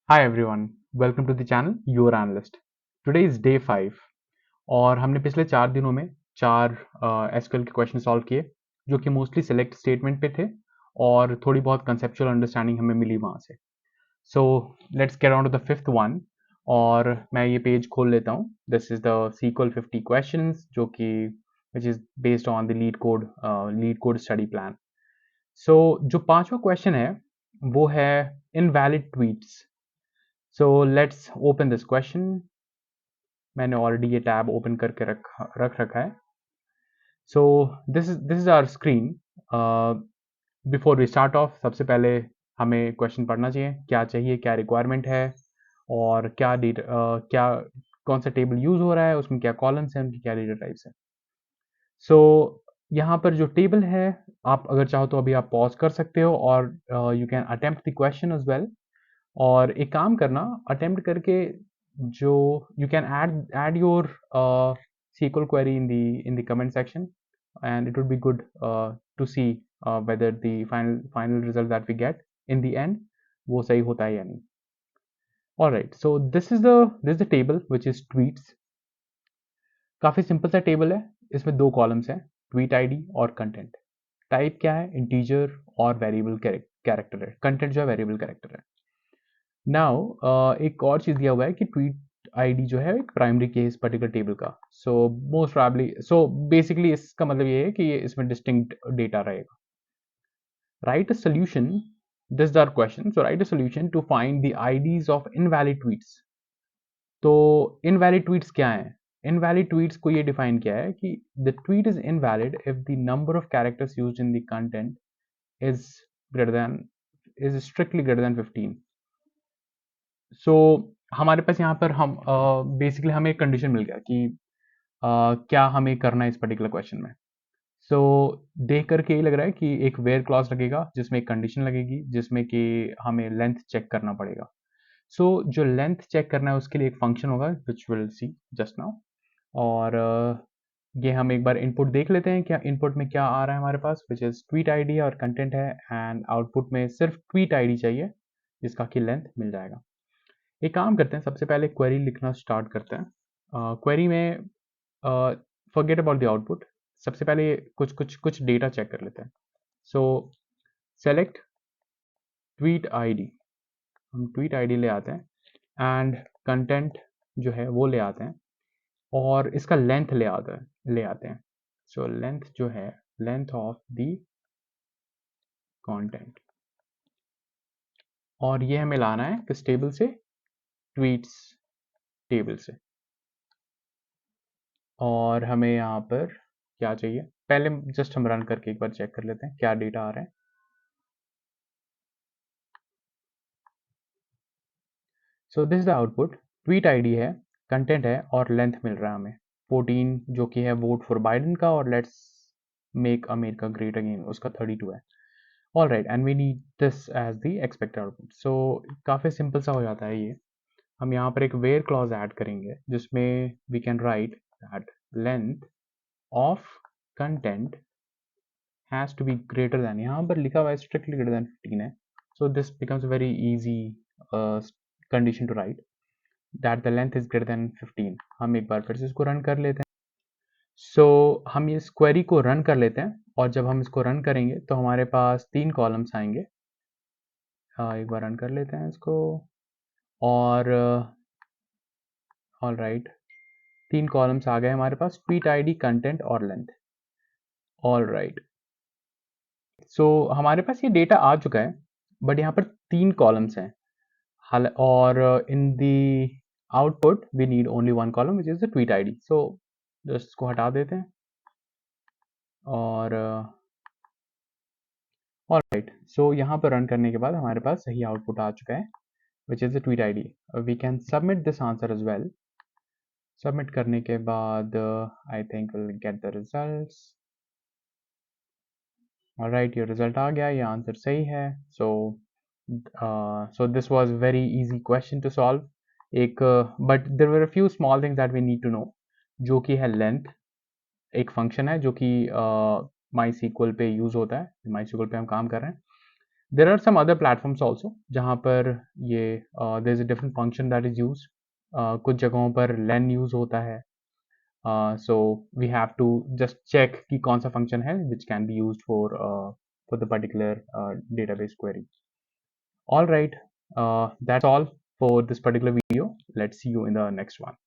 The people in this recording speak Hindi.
Hi everyone, welcome to the channel Your Analyst. Today is day 5 और हमने पिछले 4 दिनों में 4 एसक्यूएल के क्वेश्चन सॉल्व किए जो कि मोस्टली सेलेक्ट स्टेटमेंट पे थे और थोड़ी बहुत कंसेप्चुअल अंडरस्टैंडिंग हमें मिली वहाँ से. So let's get on to the fifth one और मैं ये पेज खोल लेता हूँ. This is the SQL 50 questions जो कि which is based on the LeetCode study plan. So जो पांचवा क्वेश्चन है वो है invalid tweets. So let's open this question. मैंने ऑलरेडी ये टैब ओपन करके रख रखा है. So this is our screen. Before we start off, सबसे पहले हमें क्वेश्चन पढ़ना चाहिए. क्या चाहिए, क्या रिक्वायरमेंट है और क्या कौन सा टेबल यूज हो रहा है, उसमें क्या कॉलम्स हैं, उनकी क्या डेटा टाइप्स हैं. सो यहाँ पर जो टेबल है, आप अगर चाहो तो अभी आप पॉज कर सकते हो और you can attempt the question as well. और एक काम करना, अटेम्प्ट करके जो you can add your SQL query in the comment section, and it would be good to see whether the final result that we get in the end वो सही होता है या नहीं. Alright, so this is the table which is tweets. काफ़ी सिंपल सा टेबल है. इसमें 2 कॉलम्स हैं, ट्वीट आईडी और कंटेंट. टाइप क्या है, इंटीजर और वेरिएबल कैरेक्टर है. कंटेंट जो है वेरिएबल कैरेक्टर है. नाउ एक और चीज़ दिया हुआ है कि ट्वीट आईडी जो है एक प्राइमरी की है इस पर्टिकुलर टेबल का. सो मोस्ट प्रॉब्ली बेसिकली इसका मतलब ये है कि ये इसमें डिस्टिंक्ट डेटा रहेगा. Write a solution, this is our question. So write a solution to find the IDs of invalid tweets. तो इनवैलिड ट्वीट्स क्या हैं? इनवैलिड ट्वीट्स को ये डिफाइन किया है कि the tweet is invalid if the number of characters used in the content is greater than is strictly greater than 15. सो हमारे पास यहाँ पर हम बेसिकली हमें एक कंडीशन मिल गया कि क्या हमें करना है इस पर्टिकुलर क्वेश्चन में. सो देख करके ये लग रहा है कि एक वेयर क्लॉज लगेगा जिसमें एक कंडीशन लगेगी जिसमें कि हमें लेंथ चेक करना पड़ेगा. सो जो लेंथ चेक करना है उसके लिए एक फंक्शन होगा which will see just now. और ये हम एक बार इनपुट देख लेते हैं क्या इनपुट में क्या आ रहा है हमारे पास, विच इज ट्वीट आईडी और कंटेंट है. एंड आउटपुट में सिर्फ ट्वीट आईडी चाहिए जिसका कि लेंथ मिल जाएगा. एक काम करते हैं, सबसे पहले क्वेरी लिखना स्टार्ट करते हैं. क्वेरी में फॉरगेट अबाउट द आउटपुट. सबसे पहले कुछ डेटा चेक कर लेते हैं. सो सेलेक्ट ट्वीट आईडी. हम ट्वीट आईडी ले आते हैं एंड कंटेंट जो है वो ले आते हैं और इसका लेंथ ले आते हैं. सो लेंथ जो है, लेंथ ऑफ द कंटेंट, और ये हमें लाना है किस टेबल से, ट्वीट्स टेबल से. और हमें यहाँ पर क्या चाहिए, पहले जस्ट हम रन करके एक बार चेक कर लेते हैं क्या डेटा आ रहा है. So this is the output. Tweet ID है, कंटेंट है और लेंथ मिल रहा है हमें 14 जो कि है वोट फॉर बाइडन का, और let's make America great again उसका 32 है. All right, and we need this as the expected output. So काफ़ी सिंपल सा हो जाता है ये. हम यहाँ पर एक वेयर क्लॉज ऐड करेंगे जिसमें we can write that length of content has to be greater than, यहाँ पर लिखा हुआ है स्ट्रिक्टली ग्रेटर दैन 15 है. So this becomes very easy condition to write that the length is greater than 15. हम एक बार फिर से इसको रन कर लेते हैं. सो हम इस क्वेरी को रन कर लेते हैं और जब हम इसको रन करेंगे तो हमारे पास 3 कॉलम्स आएंगे. एक बार रन कर लेते हैं इसको और ऑल राइट, 3 कॉलम्स आ गए हमारे पास, ट्वीट आईडी, कंटेंट और लेंथ. ऑल राइट, सो हमारे पास ये डेटा आ चुका है बट यहाँ पर 3 कॉलम्स हैं. और in the output we need only 1 column which is the tweet ID. So just इसको हटा देते हैं और ऑल राइट, सो यहाँ पर रन करने के बाद हमारे पास सही आउटपुट आ चुका है which is the tweet ID. We can submit this answer as well. Submit करने के बाद I think will get the results. All right, ये रिजल्ट आ गया, ये आंसर सही है. So this was very easy question to solve. एक but there were a few small things that we need to know, जो कि है लेंथ. एक फंक्शन है जो कि माई सीक्वल पे यूज होता है, माई सीक्वल पे हम काम कर रहे हैं. There are some other platforms also जहाँ पर ये there is a different function that is use, कुछ जगहों पर लेन यूज होता है, so we have to just check कि कौन सा function है which can be used for the particular database query. All right, that's all for this particular video. Let's see you in the next one.